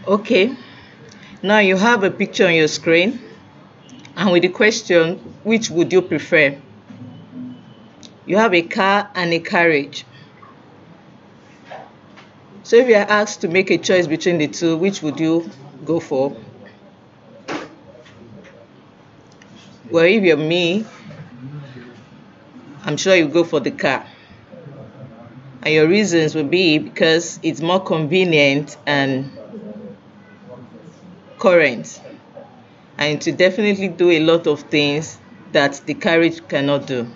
Okay, now you have a picture on your screen, and with the question, which would you prefer? You have a car and a carriage. So if you are asked to make a choice between the two, which would you go for? Well, if you're me, I'm sure you go for the car. And your reasons would be because it's more convenient and current. And to definitely do a lot of things that the carriage cannot do.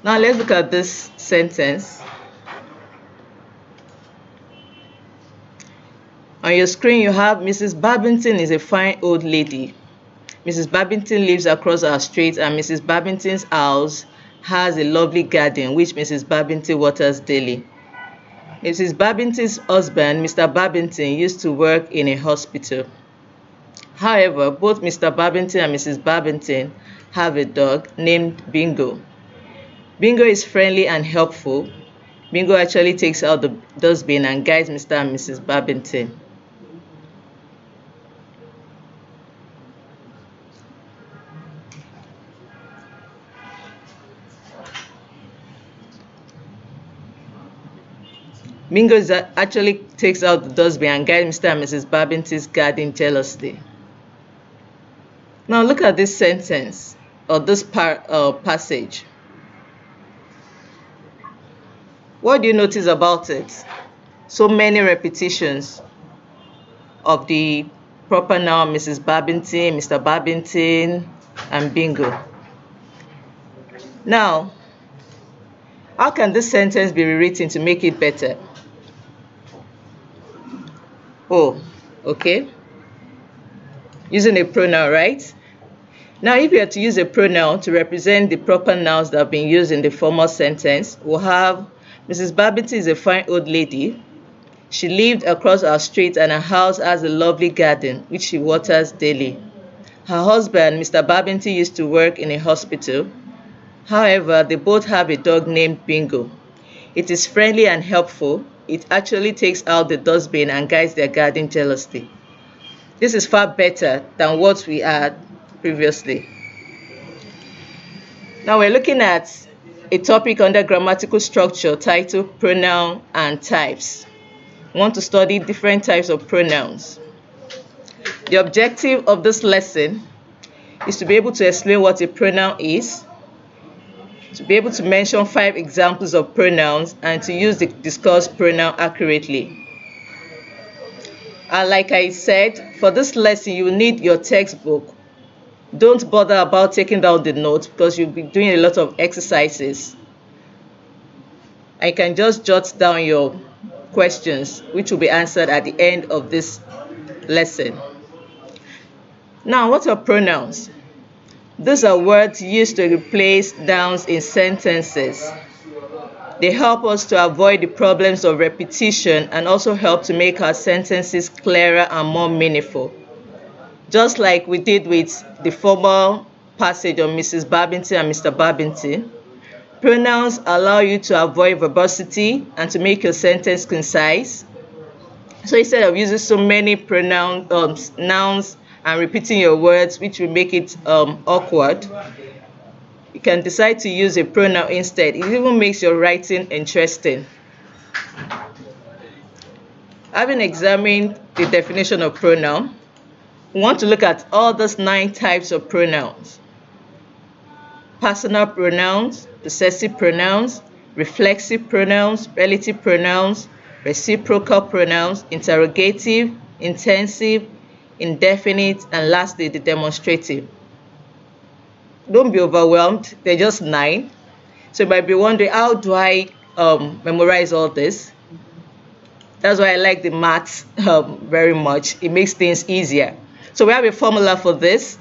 Now let's look at this sentence. On your screen you have Mrs. Babington is a fine old lady. Mrs. Babington lives across our street and Mrs. Babington's house has a lovely garden which Mrs. Babington waters daily. Mrs. Babington's husband, Mr. Babington, used to work in a hospital. However, both Mr. Babington and Mrs. Babington have a dog named Bingo. Bingo is friendly and helpful. Bingo actually takes out the dustbin and guides Mr. and Mrs. Babington. Bingo actually takes out the dustbin and guides Mr. and Mrs. Babington's garden jealously. Now look at this sentence or this passage. What do you notice about it? So many repetitions of the proper noun Mrs. Babington, Mr. Babington, and Bingo. Now, how can this sentence be rewritten to make it better? Oh, okay. Using a pronoun, right? Now, if you are to use a pronoun to represent the proper nouns that have been used in the former sentence, we'll have Mrs. Babington is a fine old lady. She lived across our street and her house has a lovely garden which she waters daily. Her husband, Mr. Babington, used to work in a hospital. However, they both have a dog named Bingo. It is friendly and helpful. It actually takes out the dustbin and guides their garden jealously. This is far better than what we had previously. Now we're looking at a topic under grammatical structure titled Pronoun and Types. We want to study different types of pronouns. The objective of this lesson is to be able to explain what a pronoun is, to be able to mention 5 examples of pronouns, and to use the discussed pronoun accurately. And like I said, for this lesson you will need your textbook. Don't bother about taking down the notes because you'll be doing a lot of exercises. I can just jot down your questions which will be answered at the end of this lesson. Now, what are pronouns? These are words used to replace nouns in sentences. They help us to avoid the problems of repetition and also help to make our sentences clearer and more meaningful. Just like we did with the former passage on Mrs. Babington and Mr. Babington, pronouns allow you to avoid verbosity and to make your sentence concise. So instead of using so many nouns and repeating your words, which will make it awkward, you can decide to use a pronoun instead. It even makes your writing interesting. Having examined the definition of pronoun, we want to look at all those 9 types of pronouns. Personal pronouns, possessive pronouns, reflexive pronouns, relative pronouns, reciprocal pronouns, interrogative, intensive, indefinite, and lastly, the demonstrative. Don't be overwhelmed, they're just 9. So you might be wondering, how do I memorize all this? That's why I like the maths very much. It makes things easier. So we have a formula for this.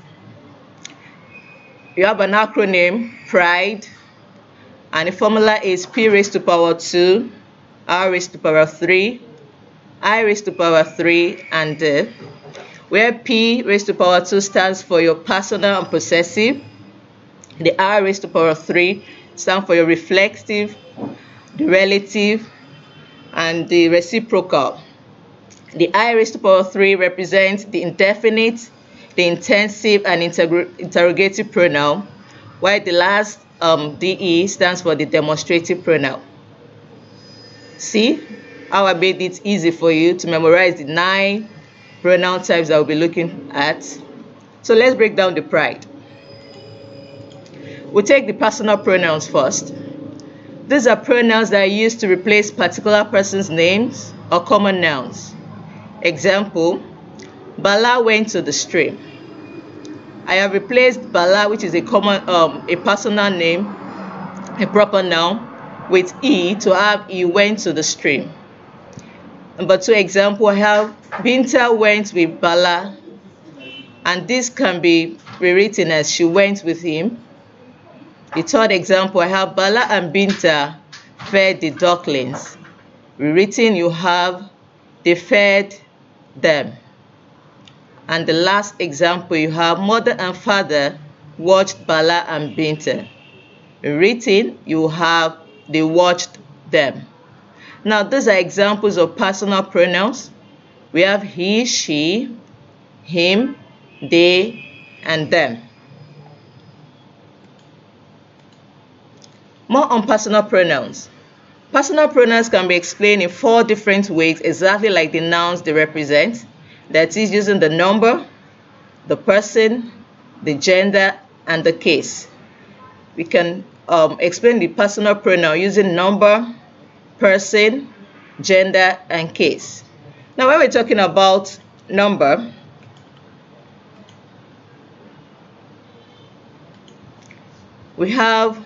You have an acronym, PRIDE, and the formula is P raised to power 2, R raised to power 3, I raised to power 3, and D, where P raised to power 2 stands for your personal and possessive. The R raised to power 3 stands for your reflexive, the relative, and the reciprocal. The I raised to power 3 represents the indefinite, the intensive, and interrogative pronoun, while the last DE stands for the demonstrative pronoun. See how I made it easy for you to memorize the 9 pronoun types that we'll be looking at. So let's break down the pride. We'll take the personal pronouns first. These are pronouns that are used to replace particular person's names or common nouns. Example, Bala went to the stream. I have replaced Bala, which is a personal name, a proper noun, with E to have he went to the stream. Number 2 example, I have Binta went with Bala, and this can be rewritten as she went with him. The 3rd example, I have Bala and Binta fed the ducklings. Rewritten, you have they fed them. And the last example, you have mother and father watched Bala and Binta. Rewritten, you have they watched them. Now, these are examples of personal pronouns. We have he, she, him, they, and them. More on personal pronouns. Personal pronouns can be explained in 4 different ways, exactly like the nouns they represent. That is, using the number, the person, the gender, and the case. We can explain the personal pronoun using number, person, gender, and case. Now, when we're talking about number, we have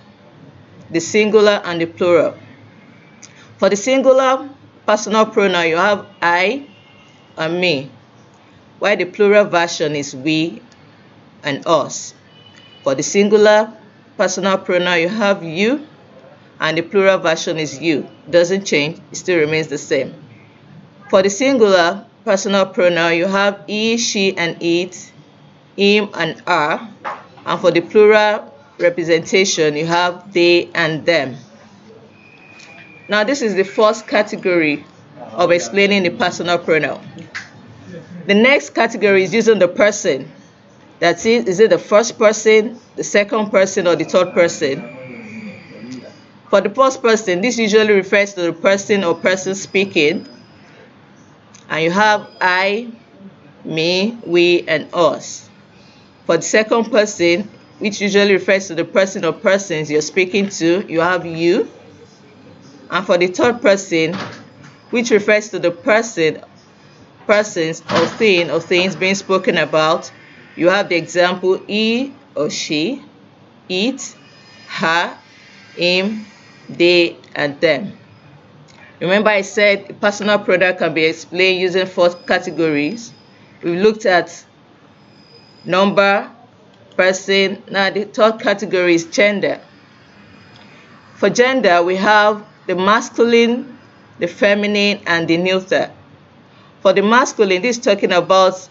the singular and the plural. For the singular personal pronoun, you have I and me, while the plural version is we and us. For the singular personal pronoun, you have you, and the plural version is you. Doesn't change, it still remains the same. For the singular personal pronoun, you have he, she, and it, him, and her. And for the plural representation, you have they and them. Now, this is the first category of explaining the personal pronoun. The next category is using the person. That is it the first person, the second person, or the third person? For the first person, this usually refers to the person or person speaking. And you have I, me, we, and us. For the second person, which usually refers to the person or persons you're speaking to, you have you. And for the third person, which refers to the persons or thing or things being spoken about, you have the example he or she, it, her, him, they, and them. Remember I said personal pronoun can be explained using 4 categories. We looked at number, person. Now the third category is gender. For gender, we have the masculine, the feminine, and the neuter. For the masculine, this is talking about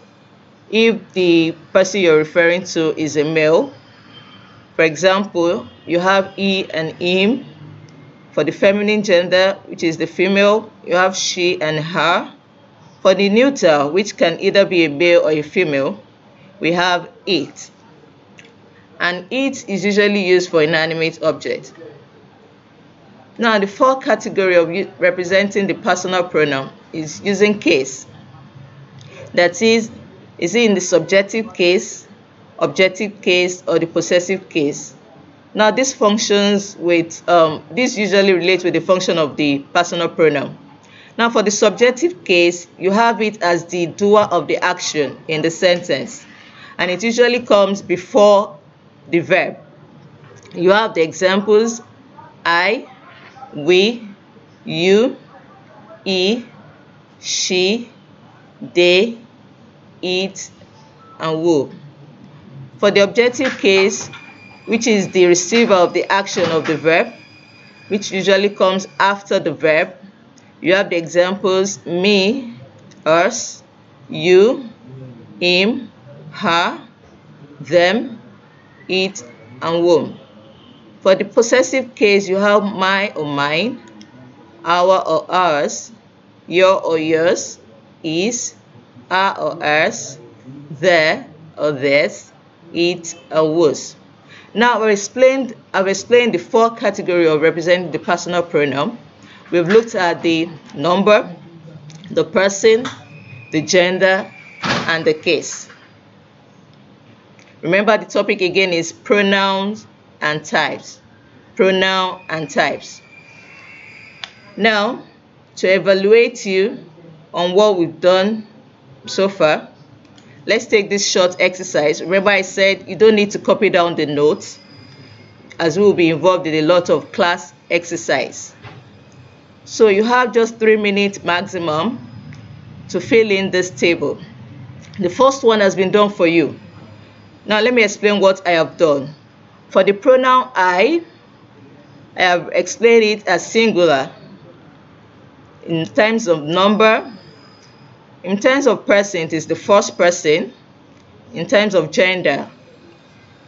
if the person you're referring to is a male. For example, you have he and him. For the feminine gender, which is the female, you have she and her. For the neuter, which can either be a male or a female, we have it. And it is usually used for inanimate objects. Now, the 4th category of representing the personal pronoun is using case. That is it in the subjective case, objective case, or the possessive case? Now, this functions with, this usually relates with the function of the personal pronoun. Now, for the subjective case, you have it as the doer of the action in the sentence, and it usually comes before the verb. You have the examples I, we, you, he, she, they, it, and who. For the objective case, which is the receiver of the action of the verb, which usually comes after the verb, you have the examples me, us, you, him, her, them, it, and whom. For the possessive case, you have my or mine, our or ours, your or yours, is, are or ers, there or theirs, it or was. Now I've explained the four categories of representing the personal pronoun. We've looked at the number, the person, the gender, and the case. Remember, the topic again is pronouns and types. Pronoun and types. Now, to evaluate you on what we've done so far, let's take this short exercise. Remember, I said you don't need to copy down the notes, as we will be involved in a lot of class exercise. So you have just 3 minutes maximum to fill in this table. The first one has been done for you. Now let me explain what I have done. For the pronoun I have explained it as singular in terms of number. In terms of person, it is the first person. In terms of gender,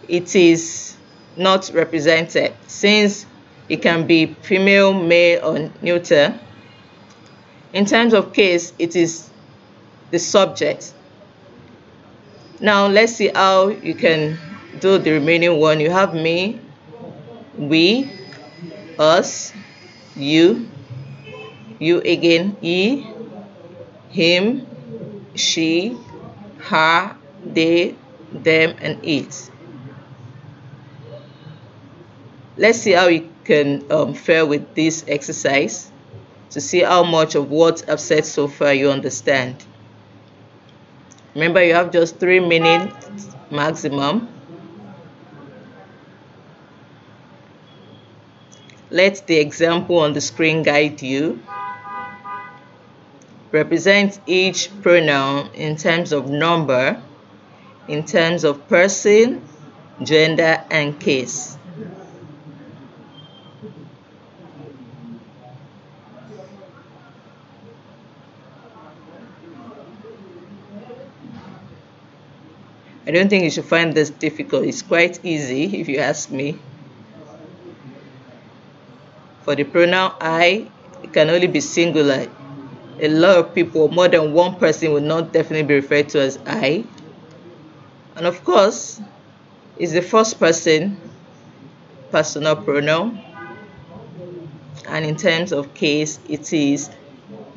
it is not represented, since it can be female, male, or neuter. In terms of case, it is the subject. Now let's see how you can do the remaining one. You have me, we, us, you again, he, him, she, her, they, them, and it. Let's see how you can fare with this exercise to see how much of what I've said so far you understand. Remember, you have just 3 minutes maximum. Let the example on the screen guide you. Represent each pronoun in terms of number, in terms of person, gender, and case. I don't think you should find this difficult. It's quite easy if you ask me. For the pronoun I, it can only be singular. A lot of people, more than one person, will not definitely be referred to as I. And of course, it's the first person personal pronoun. And in terms of case, it is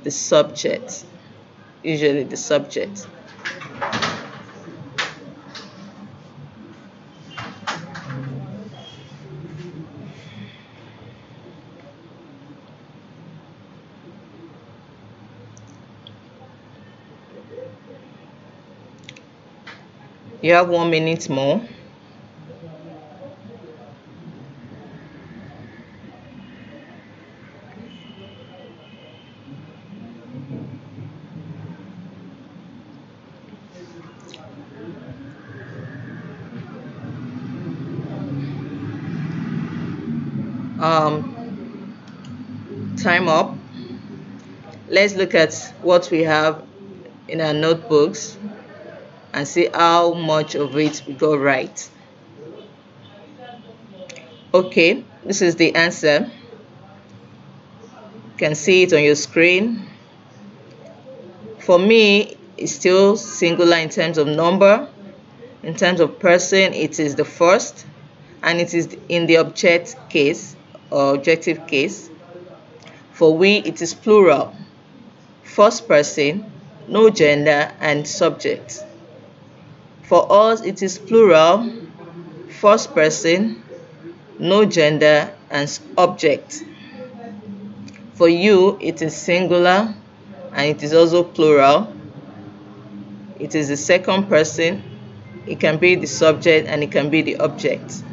the subject, usually the subject. You have 1 minute more. Time up. Let's look at what we have in our notebooks and see how much of it we got right. Okay, this is the answer. You can see it on your screen. For me, it's still singular in terms of number. In terms of person, it is the first, and it is in the object case or objective case. For we, it is plural. First person, no gender, and subject. For us, it is plural, first person, no gender, and object. For you, it is singular, and it is also plural. It is the second person. It can be the subject, and it can be the object.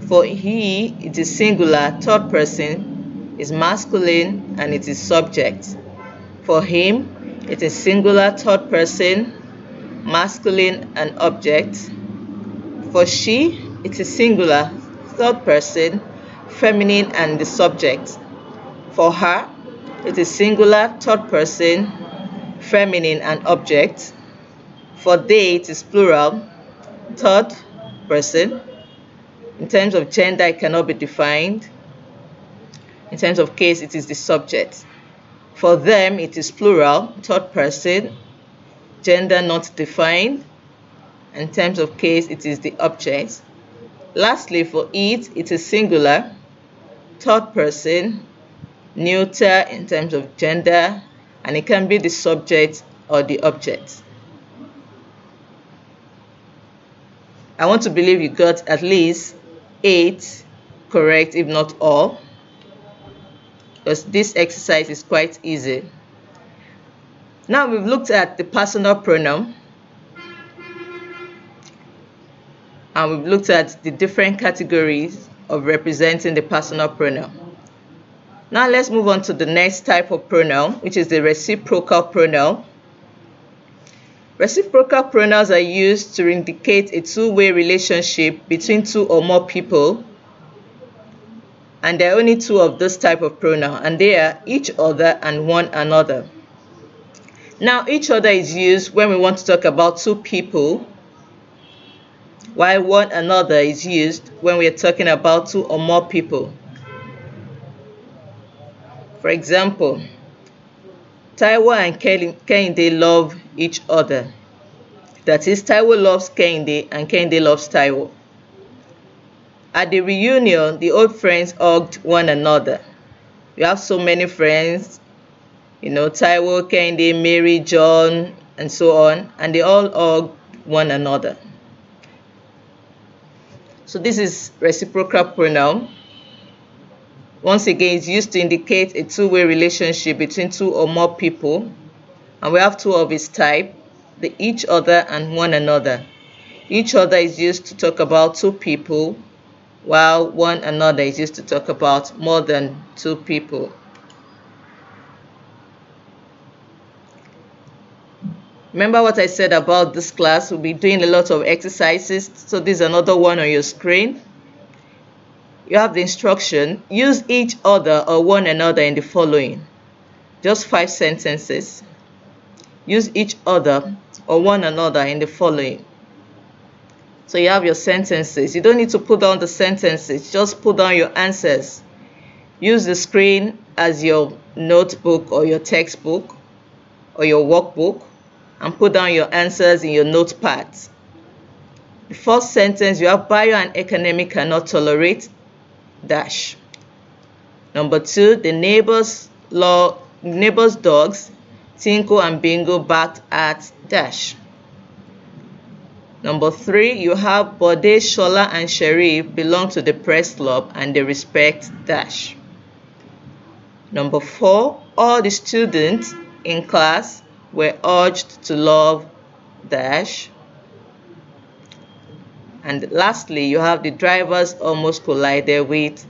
For he, it is singular, third person, is masculine, and it is subject. For him, it is singular, third person, masculine, and object. For she, it is singular, third person, feminine, and the subject. For her, it is singular, third person, feminine, and object. For they, it is plural, third person. In terms of gender, it cannot be defined. In terms of case, it is the subject. For them, it is plural, third person, gender not defined. In terms of case, it is the object. Lastly, for it is singular, third person, neuter in terms of gender, and it can be the subject or the object. I want to believe you got at least 8 correct, if not all, because this exercise is quite easy. Now we've looked at the personal pronoun, and we've looked at the different categories of representing the personal pronoun. Now let's move on to the next type of pronoun, which is the reciprocal pronoun. Reciprocal pronouns are used to indicate a two-way relationship between two or more people, and there are only 2 of this type of pronoun, and they are each other and one another. Now, each other is used when we want to talk about 2 people, while one another is used when we are talking about 2 or more people. For example, Taiwo and Kehinde love each other. That is, Taiwo loves Kehinde and Kehinde loves Taiwo. At the reunion, the old friends hugged one another. We have so many friends, Taiwo, Kehinde, Mary, John, and so on, and they all hugged one another. So this is reciprocal pronoun. Once again, it's used to indicate a two-way relationship between 2 or more people, and we have 2 of its type, the each other and one another. Each other is used to talk about 2 people, while one another is used to talk about more than 2 people. Remember what I said about this class? We'll be doing a lot of exercises, so this is another one on your screen. You have the instruction, use each other or one another in the following. Just 5 sentences. Use each other or one another in the following. So you have your sentences. You don't need to put down the sentences, just put down your answers. Use the screen as your notebook or your textbook or your workbook, and put down your answers in your notepads. The first sentence, you have Bayo and Ekanemi cannot tolerate dash. Number 2, the neighbor's dogs, Tinko and Bingo, barked at dash. Number 3, you have Bode, Shola, and Sherif belong to the press club and they respect dash. Number 4, all the students in class were urged to love dash. And lastly, you have the drivers almost collided with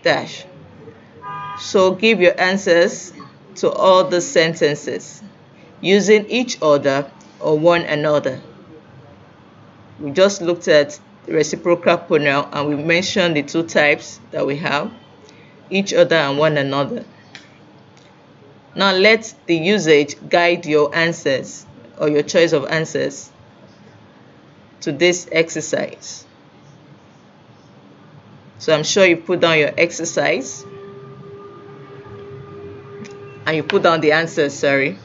dash. So give your answers to all the sentences using each other or one another. We just looked at the reciprocal pronoun and we mentioned the 2 types that we have, each other and one another. Now let the usage guide your answers or your choice of answers to this exercise. So I'm sure you put down your exercise and you put down the answers, sorry.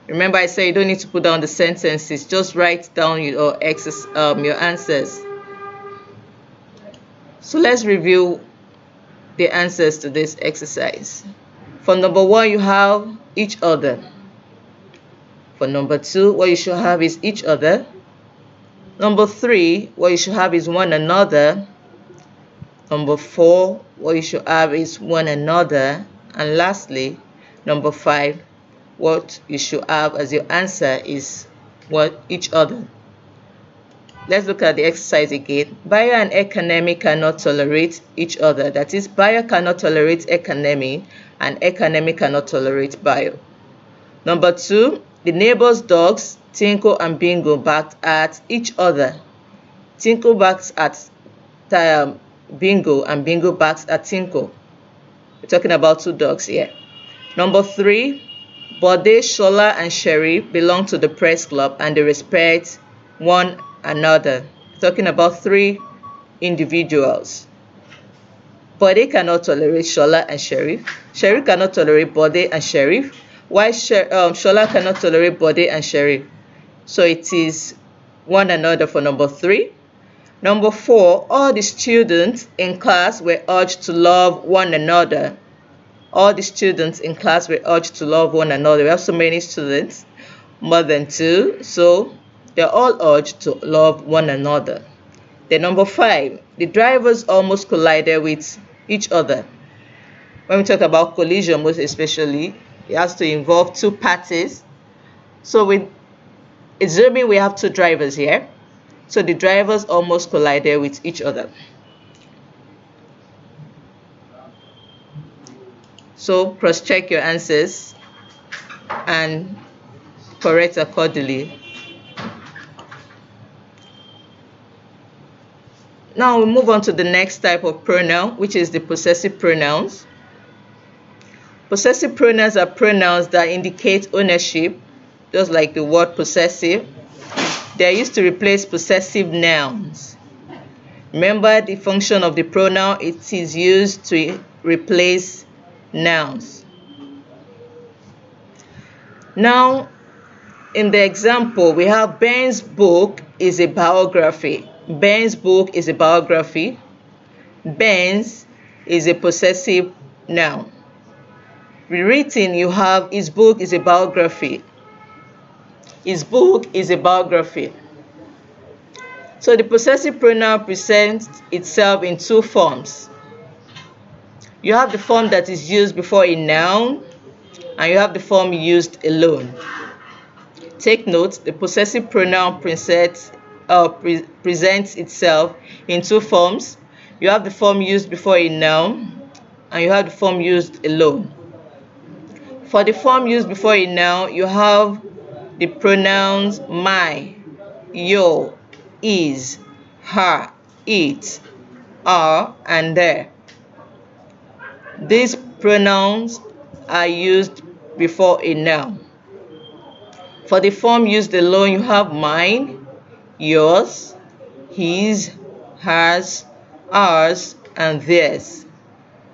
Remember I said you don't need to put down the sentences, just write down your answers. So let's review the answers to this exercise. For number 1, you have each other. For number 2, what you should have is each other. Number 3, what you should have is one another. Number 4, what you should have is one another. And lastly, number 5, what you should have as your answer is what each other. Let's look at the exercise again. Bayo and Ekanemi cannot tolerate each other. That is, Bayo cannot tolerate Ekanemi and Ekanemi cannot tolerate Bayo. Number 2, the neighbor's dogs, Tinko and Bingo, barked at each other. Tinko barks at Bingo and Bingo barks at Tinko. We're talking about 2 dogs here. Number 3, Bode, Shola, and Sherif belong to the press club and they respect one another. We're talking about 3 individuals. Bode cannot tolerate Shola and Sheriff. Sheriff cannot tolerate Bode and Sheriff. Why Shola cannot tolerate Bode and Sheriff? So it is one another for number 3. Number 4, all the students in class were urged to love one another. All the students in class were urged to love one another. We have so many students, more than 2, so they're all urged to love one another. Then number 5, the drivers almost collided with each other. When we talk about collision, most especially, it has to involve 2 parties. So with assuming we have 2 drivers here, so the drivers almost collided with each other. So cross-check your answers and correct accordingly. Now we move on to the next type of pronoun, which is the possessive pronouns. Possessive pronouns are pronouns that indicate ownership, just like the word possessive. They are used to replace possessive nouns. Remember the function of the pronoun, it is used to replace nouns. Now, in the example, we have Ben's book is a biography. Ben's book is a biography. Ben's is a possessive noun. Rewritten, you have his book is a biography. His book is a biography. So the possessive pronoun presents itself in 2 forms. You have the form that is used before a noun, and you have the form used alone. Take note, the possessive pronoun presents itself in 2 forms. You have the form used before a noun, and you have the form used alone. For the form used before a noun, you have the pronouns my, your, is, her, it, are, and their. These pronouns are used before a noun. For the form used alone, you have mine, yours, his, hers, ours, and theirs.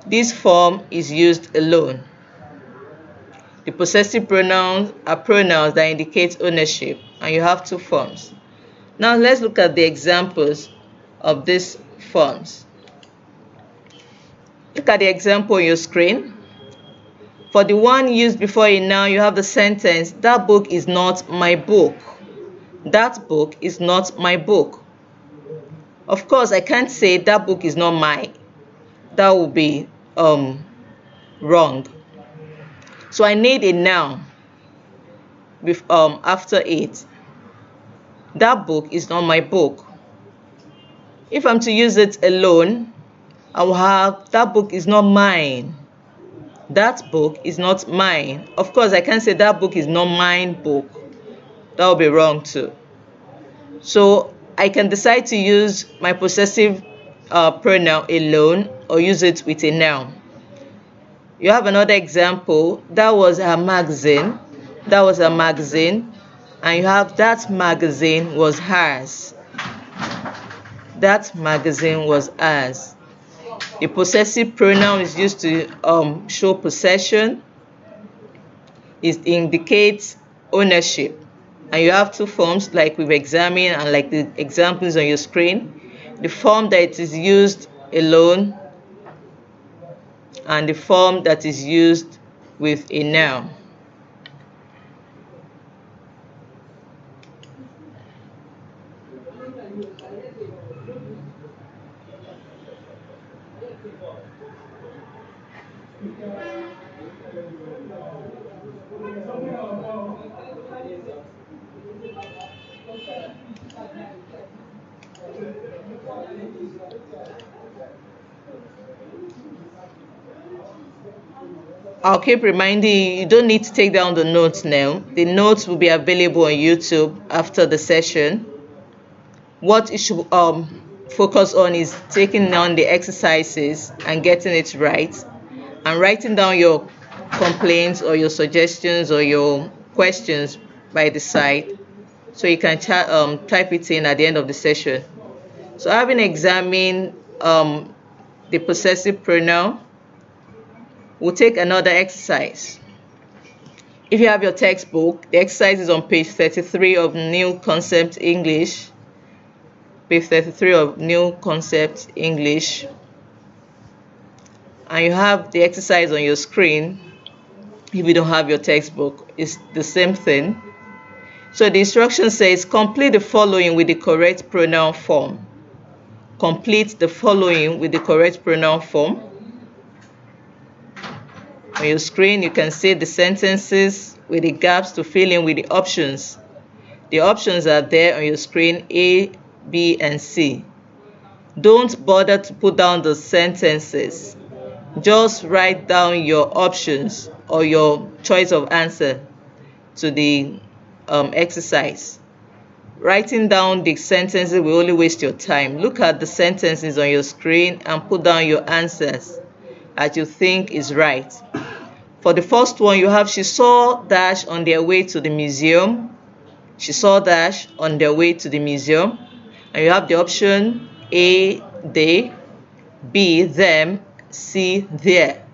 This form is used alone. The possessive pronouns are pronouns that indicate ownership, and you have 2 forms. Now let's look at the examples of these forms. Look at the example on your screen. For the one used before a noun, you have the sentence, that book is not my book. That book is not my book. Of course, I can't say that book is not mine. That would be wrong. So I need a noun with after it. That book is not my book. If I'm to use it alone, I will have that book is not mine. That book is not mine. Of course, I can't say that book is not mine book. That will be wrong too. So I can decide to use my possessive pronoun alone or use it with a noun. You have another example. That was a magazine. That was a magazine. And you have that magazine was hers. That magazine was hers. The possessive pronoun is used to show possession. It indicates ownership. And you have 2 forms like we've examined and like the examples on your screen. The form that is used alone and the form that is used with a noun. I'll keep reminding you don't need to take down the notes now. The notes will be available on YouTube after the session. What you should focus on is taking down the exercises and getting it right, and writing down your complaints or your suggestions or your questions by the side, so you can type it in at the end of the session. So having examined the possessive pronoun. We'll take another exercise. If you have your textbook, the exercise is on page 33 of New Concept English. Page 33 of New Concept English. And you have the exercise on your screen. If you don't have your textbook, it's the same thing. So the instruction says, complete the following with the correct pronoun form. Complete the following with the correct pronoun form. On your screen, you can see the sentences with the gaps to fill in with the options. The options are there on your screen, A, B, and C. Don't bother to put down the sentences. Just write down your options or your choice of answer to the exercise. Writing down the sentences will only waste your time. Look at the sentences on your screen and put down your answers as you think is right. For the first one, you have, she saw dash on their way to the museum. She saw dash on their way to the museum. And you have the option A, they, B, them, C, their.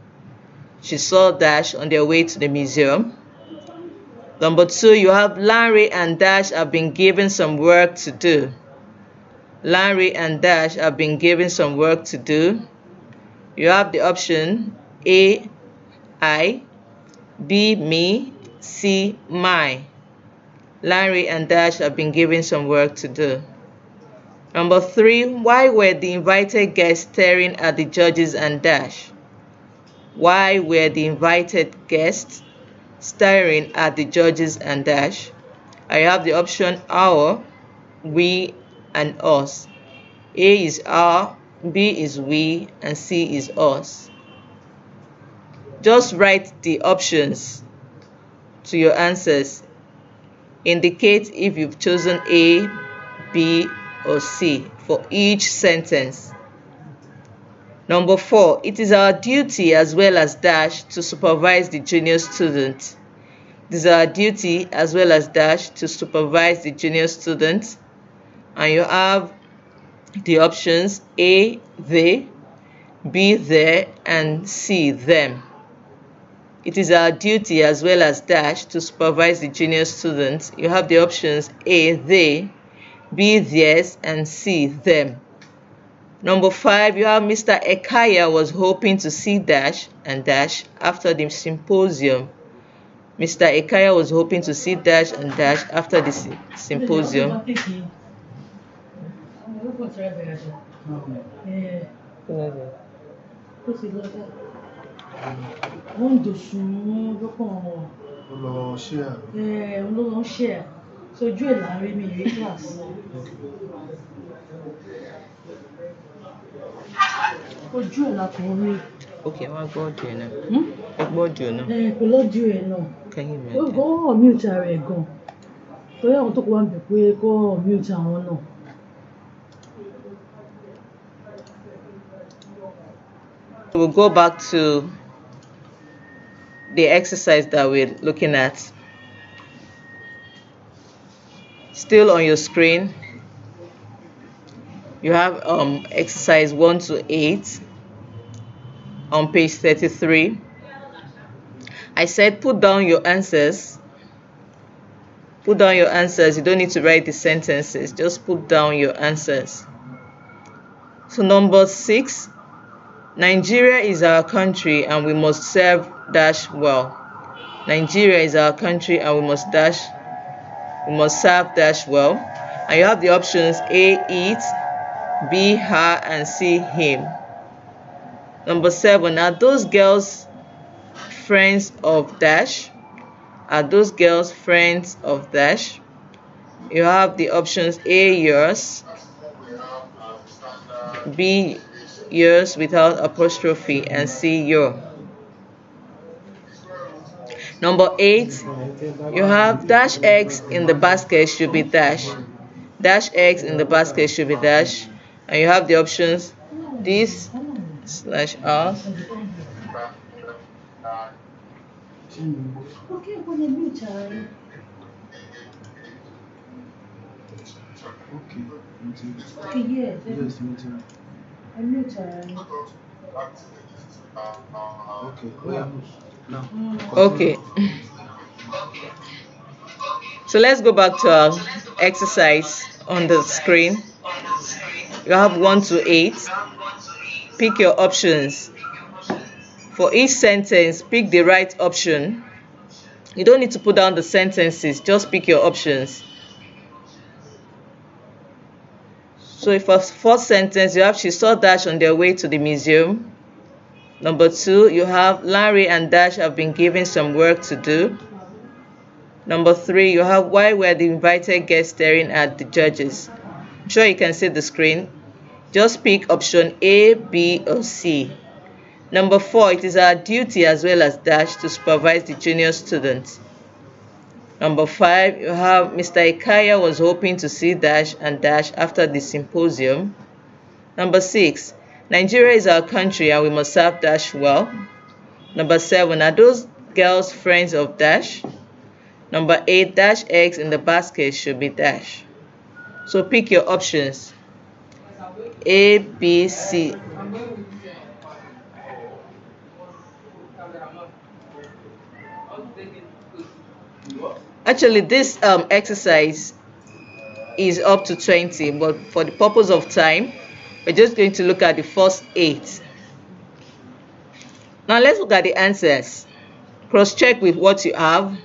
She saw dash on their way to the museum. Number 2, you have Larry and Dash have been given some work to do. Larry and Dash have been given some work to do. You have the option A, I, B, me, C, my. Larry and Dash have been given some work to do. Number 3, why were the invited guests staring at the judges and Dash? Why were the invited guests staring at the judges and Dash? I have the option our, we, and us. A is our, B is we, and C is us. Just write the options to your answers. Indicate if you've chosen A, B, or C for each sentence. Number 4, it is our duty as well as Dash to supervise the junior student. It is our duty as well as Dash to supervise the junior student. And you have the options A, they, B, their, and C, them. It is our duty as well as Dash to supervise the junior student. You have the options A, they, B, theirs, and C, them. Number 5, you have Mr. Ekaya was hoping to see Dash and Dash after the symposium. Mr. Ekaya was hoping to see Dash and Dash after the symposium. Okay, wọ́n gbọ́ audio ẹ̀ náà. Ẹ gbọ́ audio náà. Kò lọ́dún ẹ̀ náà. Can you imagine? Ó mute ara ẹ̀ gan. Torí àwọn tó kọ́ wá ń bẹ̀ pé kó mute àwọn náà. We'll go back to the exercise that we're looking at. Still on your screen, you have exercise 1 to 8 on page 33. I said put down your answers. Put down your answers. You don't need to write the sentences. Just put down your answers. So number 6, Nigeria is our country and we must serve Dash well. Nigeria is our country and we must serve Dash well. And you have the options A, it, B, her, and C, him. Number 7, are those girls friends of Dash? Are those girls friends of Dash? You have the options A, yours, B, yours without apostrophe, and C, your. Number 8, you have dash eggs in the basket should be dash. Dash eggs in the basket should be dash. And you have the options this slash R. Unmute her. Okay, oh yeah. Now, Okay. So let's go back to our exercise on the screen. You have 1 to 8. Pick your options. For each sentence, pick the right option. You don't need to put down the sentences, just pick your options. So for first sentence, you have she saw Dash on their way to the museum. Number 2, you have Larry and Dash have been given some work to do. Number 3, you have why were the invited guests staring at the judges? I'm sure you can see the screen. Just pick option A, B, or C. Number 4, it is our duty as well as Dash to supervise the junior students. Number 5, you have Mr. Ikaya was hoping to see Dash and Dash after the symposium. Number 6, Nigeria is our country and we must serve Dash well. Number 7, are those girls friends of Dash? Number 8, Dash eggs in the basket should be Dash. So pick your options. A, B, C. Actually, this exercise is up to 20, but for the purpose of time, we're just going to look at the first 8. Now let's look at the answers. Cross-check with what you have.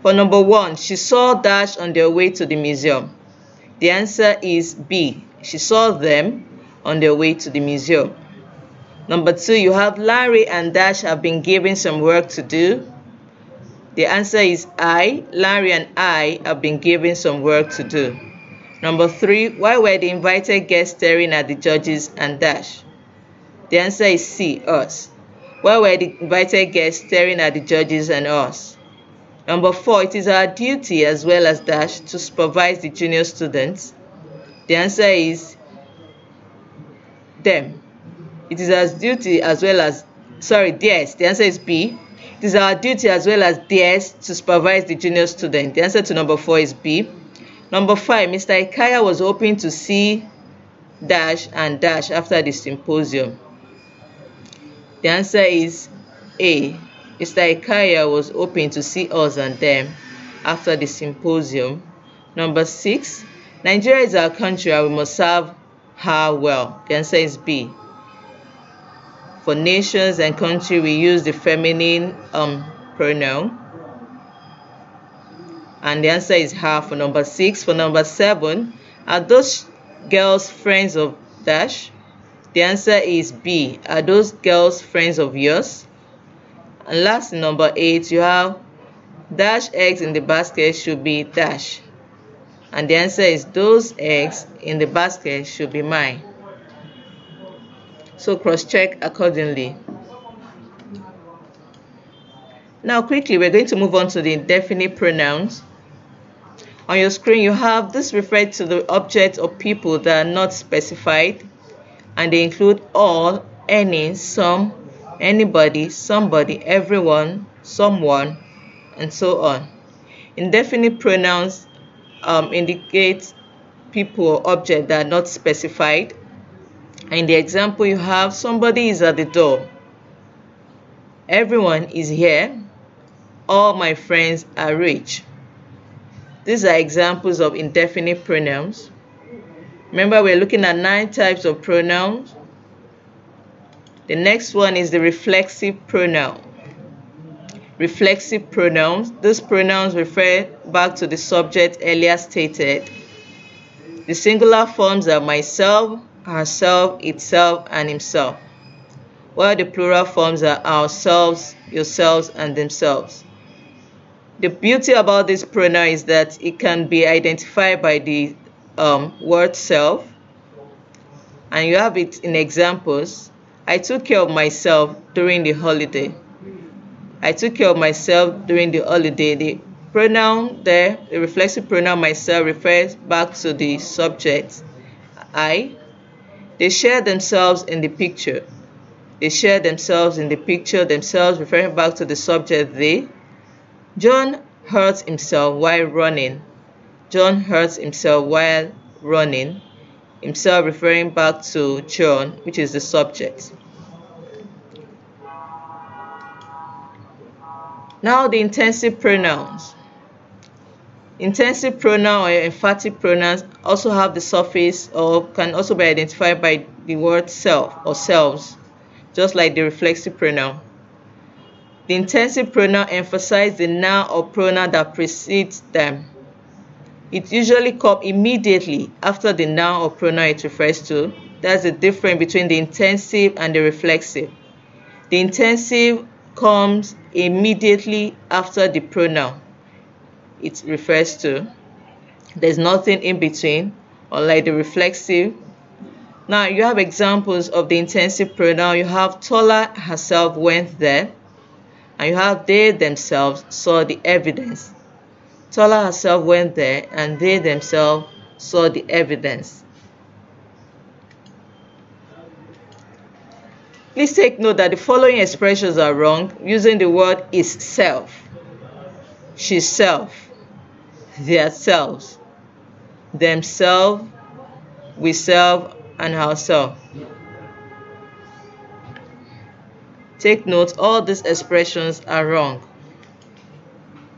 For number 1, she saw Dash on their way to the museum. The answer is B. She saw them on their way to the museum. Number 2, you have Larry and Dash have been given some work to do. The answer is I. Larry and I have been given some work to do. Number 3, why were the invited guests staring at the judges and Dash? The answer is C. Us. Why were the invited guests staring at the judges and us? Number 4, it is our duty as well as Dash to supervise the junior students. The answer is them. It is our duty as well as, theirs. The answer is B. It is our duty as well as theirs to supervise the junior student. The answer to number 4 is B. Number 5, Mr. Ikaya was hoping to see Dash and Dash after the symposium. The answer is A. Mr. Ikaya was hoping to see us and them after the symposium. Number 6, Nigeria is our country and we must serve her well. The answer is B. For nations and country, we use the feminine pronoun. And the answer is her for number 6. For number 7, are those girls friends of Dash? The answer is B. Are those girls friends of yours? And last, number 8, you have Dash eggs in the basket should be Dash. And the answer is those eggs in the basket should be mine. So cross-check accordingly. Now quickly, we're going to move on to the indefinite pronouns. On your screen, you have this referred to the objects or people that are not specified, and they include all, any, some, anybody, somebody, everyone, someone, and so on. Indefinite pronouns indicate people or objects that are not specified. In the example, you have somebody is at the door, everyone is here, all my friends are rich. These are examples of indefinite pronouns. Remember, we're looking at 9 types of pronouns. The next one is the reflexive pronoun. Reflexive pronouns. These pronouns refer back to the subject earlier stated. The singular forms are myself, herself, itself, and himself, while the plural forms are ourselves, yourselves, and themselves. The beauty about this pronoun is that it can be identified by the word self, and you have it in examples. I took care of myself during the holiday. I took care of myself during the holiday. The pronoun there, the reflexive pronoun myself, refers back to the subject I. They share themselves in the picture. They share themselves in the picture, themselves referring back to the subject they. John hurt himself while running. John hurt himself while running. himself referring back to John, which is the subject. Now the intensive pronouns. Intensive pronoun or emphatic pronouns also have the suffix or can also be identified by the word self or selves, just like the reflexive pronoun. The intensive pronoun emphasizes the noun or pronoun that precedes them. It usually comes immediately after the noun or pronoun it refers to. That's the difference between the intensive and the reflexive. The intensive comes immediately after the pronoun it refers to. There's nothing in between, unlike the reflexive. Now you have examples of the intensive pronoun. You have Tola herself went there, and you have they themselves saw the evidence. Tola herself went there, and they themselves saw the evidence. Please take note that the following expressions are wrong using the word is self, she's self, their selves, themselves, we self, and ourselves. Take note, all these expressions are wrong.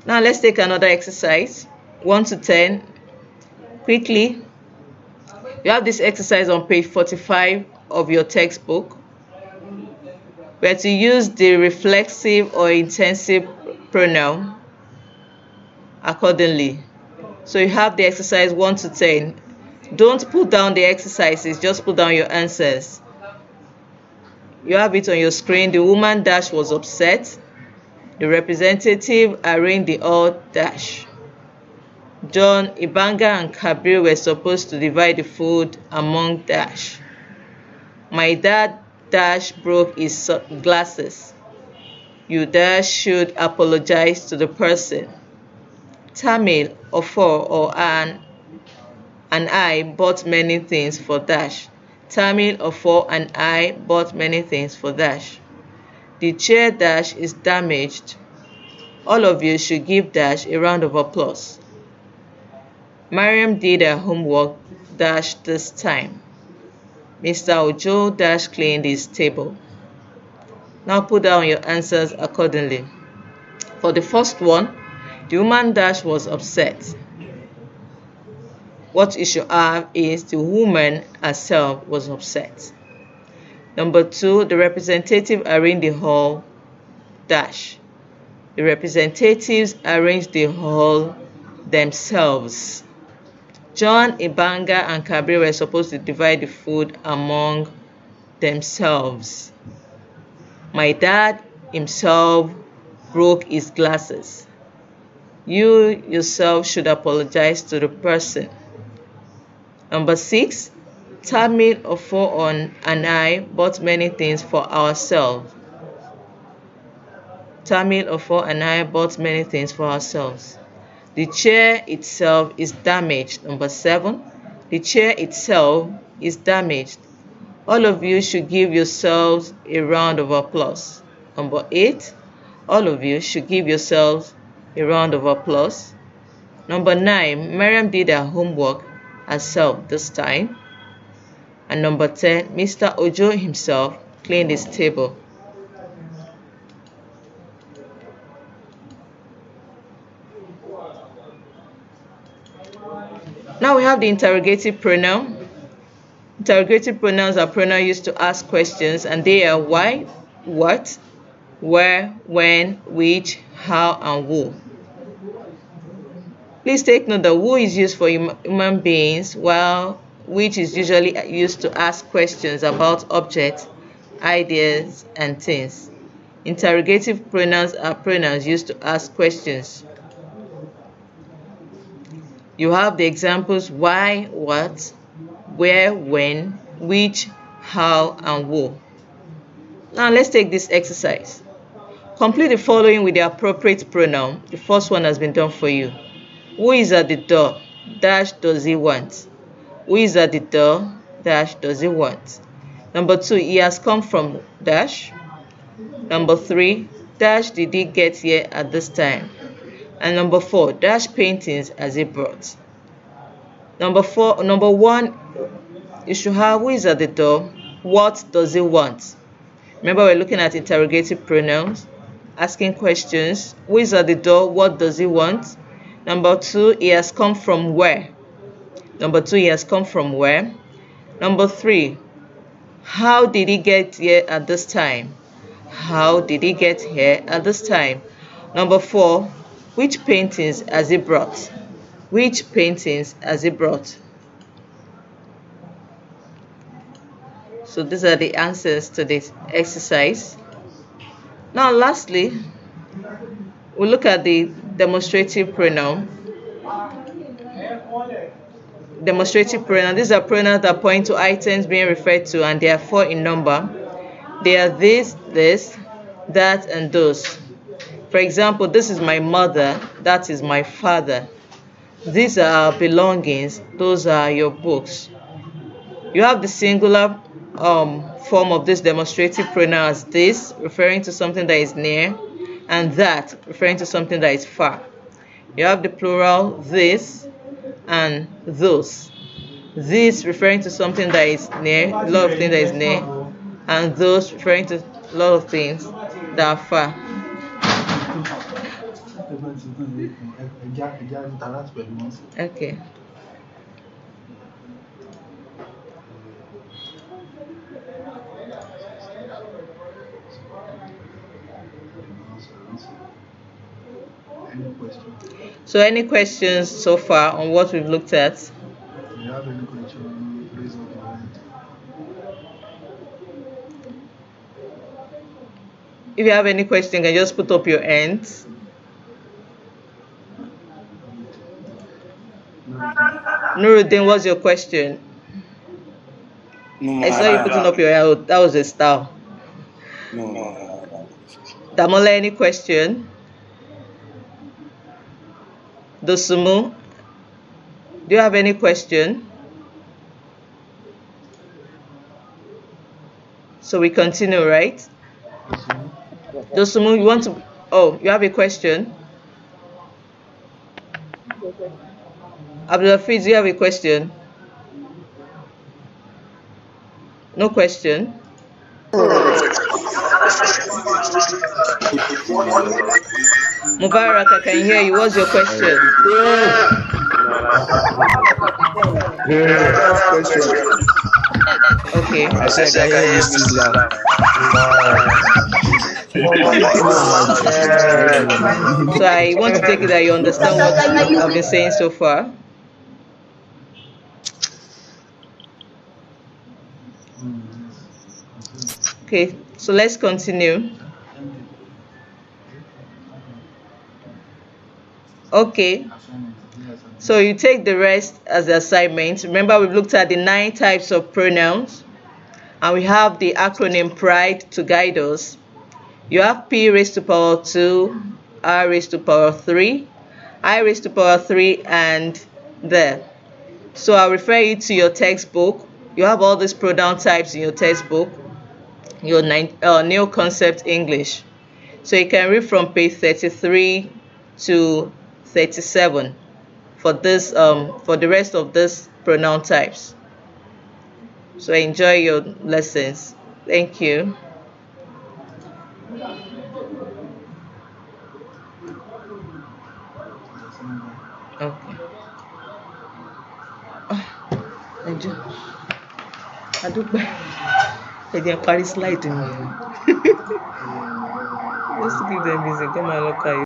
Now let's take another exercise, 1 to 10. Quickly, you have this exercise on page 45 of your textbook, where to use the reflexive or intensive pronoun accordingly. So you have the exercise 1 to 10. Don't put down the exercises, just put down your answers. You have it on your screen. The woman dash was upset. The representative arranged the all dash. John, Ibanga, and Kabir were supposed to divide the food among dash. My dad dash broke his glasses. You dash should apologize to the person. Tamil, Ofor, or Anne and I bought many things for dash. Tamil, Ofor, and I bought many things for dash. The chair dash is damaged. All of you should give dash a round of applause. Mariam did her homework dash this time. Mr. Ojo dash cleaned his table. Now put down your answers accordingly. For the first one, the woman dash was upset. What you should have is the woman herself was upset. Number 2, the representative arranged the hall dash. The representatives arranged the hall themselves. John, Ibanga, and Kabir were supposed to divide the food among themselves. My dad himself broke his glasses. You yourself should apologize to the person. Number 6, Tamil, Ofor, and I bought many things for ourselves. Tamil, Ofor, and I bought many things for ourselves. The chair itself is damaged. Number 7, the chair itself is damaged. All of you should give yourselves a round of applause. Number 8, all of you should give yourselves a round of applause. Number 9, Miriam did her homework herself this time. And number 10, Mr. Ojo himself cleaned his table. Now we have the interrogative pronoun. Interrogative pronouns are pronouns used to ask questions, and they are why, what, where, when, which, how, and who. Please take note that who is used for human beings, while which is usually used to ask questions about objects, ideas, and things. Interrogative pronouns are pronouns used to ask questions. You have the examples why, what, where, when, which, how, and who. Now let's take this exercise. Complete the following with the appropriate pronoun. The first one has been done for you. Who is at the door? Dash does he want? Who is at the door? Dash does he want? Number 2, he has come from dash. Number 3, dash did he get here at this time? And number 4, dash paintings has he brought? Number 1, you should have who is at the door, what does he want. Remember, we're looking at interrogative pronouns, asking questions. Who is at the door, what does he want? Number 2, he has come from where. Number 2, he has come from where. Number 3, how did he get here at this time? How did he get here at this time? Number 4, which paintings has he brought? Which paintings has he brought? So these are the answers to this exercise. Now lastly, we'll look at the demonstrative pronoun. Demonstrative pronoun. These are pronouns that point to items being referred to, and they are 4 in number. They are this, that, and those. For example, this is my mother, that is my father. These are our belongings, those are your books. You have the singular form of this demonstrative pronoun as this, referring to something that is near, and that, referring to something that is far. You have the plural this and those. This referring to something that is near, a lot of things that is near, and those referring to a lot of things that are far. Okay. Any question? So any questions so far on what we've looked at? If you have any question, raise up your hand. If you have any question, you can just put up your hands. Nuruddin, what's your question? No, I saw you putting up your hand. That was a style. No. Damola, any question? Dosumu, do you have any question? So we continue, right? Dosumu, you want to? Oh, you have a question? Abdulhafiz, do you have a question? No question? Mubarak, I can hear you. What's your question? Okay. I said I can hear you still loud. So I want to take it that you understand what I've been saying so far. Okay, so let's continue. Okay, so you take the rest as the assignment. Remember, we've looked at the 9 types of pronouns, and we have the acronym PRIDE to guide us. You have P raised to power 2, R raised to power 3, I raised to power 3, and there. So I'll refer you to your textbook. You have all these pronoun types in your textbook, your New Concept English. So you can read from page 33 to 37 for this for the rest of this pronoun types. So enjoy your lessons. Thank you. Okay. Adúpẹ́. Ẹ jẹ́ parí slide mi. Just give them busy. Come and look at you.